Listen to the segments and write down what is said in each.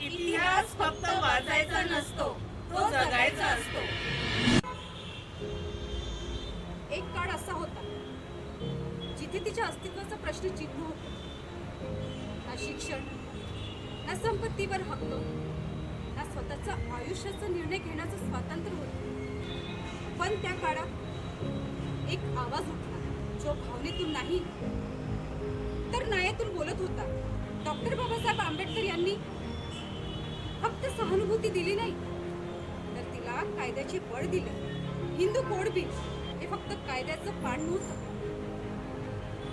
इतिहास फक्त वाचायचा नसतो, तो जगायचा असतो. एक काळ असा होता जिथे तिच्या अस्तित्वाचा प्रश्न चिन्ह होता. ना शिक्षण, ना संपत्तीवर हक्क, ना स्वतःचा आयुष्याचा निर्णय घेण्याचं स्वातंत्र्य होतं. पण त्या काळात एक आवाज उठला जो भावनेतून नाही तर न्यायातून बोलत होता. डॉक्टर बाबासाहेब आंबेडकर यांनी फक्त सहानुभूती दिली नाही तर तिला कायद्याचे बळ दिले. हिंदू कोड बिल हे फक्त कायद्याचं पान नव्हतं,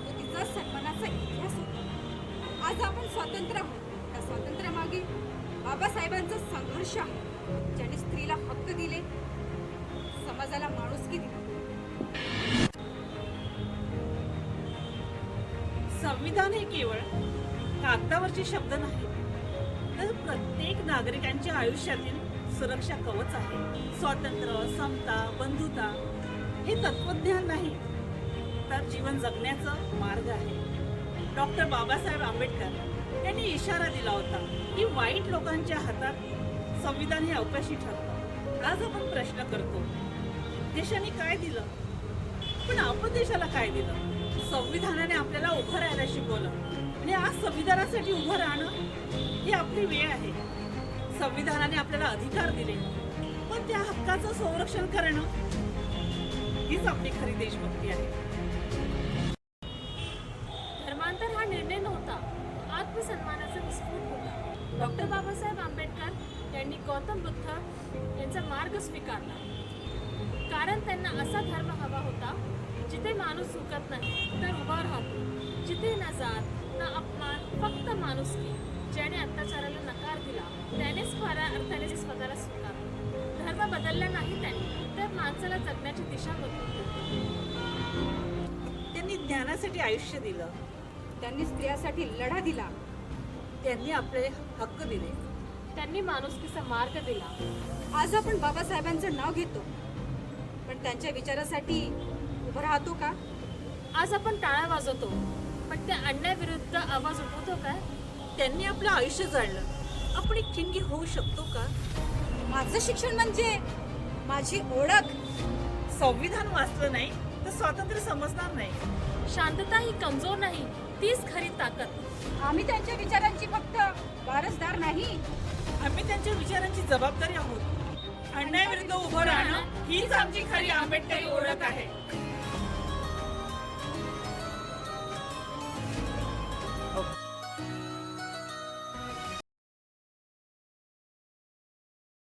तो तिचा सन्मानाचा इतिहास होता. आज आपण स्वतंत्र आहोत. त्या स्वातंत्र्यामागे बाबासाहेबांचा संघर्ष आहे, ज्यांनी स्त्रीला हक्क दिले, समाजाला माणुसकी दिली. संविधान हे केवळ कागदावरचे शब्द नाही, तर प्रत्येक नागरिकांच्या आयुष्यातील सुरक्षा कवच आहे. स्वातंत्र्य, समता, बंधुता हे तत्वज्ञान नाही, तर जीवन जगण्याचा मार्ग आहे. डॉक्टर बाबासाहेब आंबेडकर यांनी इशारा दिला होता की वाईट लोकांच्या हातात संविधान हे अवकाशी ठरतं. आज आपण प्रश्न करतो, देशाने काय दिलं, पण आपण देशाला काय दिलं? संविधानाने आपल्याला उभं राहायला शिकवलं आणि आज संविधानासाठी उभं राहणं ही आपली वेळ आहे. संविधानाने आपल्याला अधिकार दिले, पण त्या हक्काचं संरक्षण करणं हीच आपली खरी देशभक्ती आहे. धर्मांतर हा निर्णय नव्हता, आत्मसन्मानाचा विस्फोट होता. डॉक्टर बाबासाहेब आंबेडकर यांनी गौतम बुद्ध यांचा मार्ग स्वीकारला, कारण त्यांना असा धर्म हवा होता जिथे माणूस चुकत नाही तर उभा राहतो, जिथे ना जात ना अपमान, फक्त माणुसकी. ज्याने अत्याचाराला नकार दिला त्यानेच खऱ्या अर्थाने स्वतःला स्वीकारलं. धर्म बदलला नाही त्यांनी, तर माणसाला जगण्याची दिशा बदलून दिली. त्यांनी ज्ञानासाठी आयुष्य दिलं, त्यांनी स्त्रियांसाठी लढा दिला, त्यांनी आपले हक्क दिले, त्यांनी माणुसकीचा मार्ग दिला. आज आपण बाबासाहेबांचं नाव घेतो, पण त्यांच्या विचारासाठी उभं राहतो का? आज आपण टाळ्या वाजवतो, पण त्या अन्यायाविरुद्ध आवाज उठवतो का? त्यांनी आपलं आयुष्य जाळलं, आपण एक ठिणगी होऊ शकतो का? माझं शिक्षण म्हणजे माझी ओळख. संविधान वाचलं नाही तर स्वातंत्र्य समजणार नाही. शांतता ही कमजोर नाही, तीच खरी ताकद. आम्ही त्यांच्या विचारांची फक्त वारसदार नाही, आम्ही त्यांच्या विचारांची जबाबदारी आहोत. अन्यायाविरुद्ध उभं राहणं हीच आमची खरी आंबेडकरी ओळख आहे.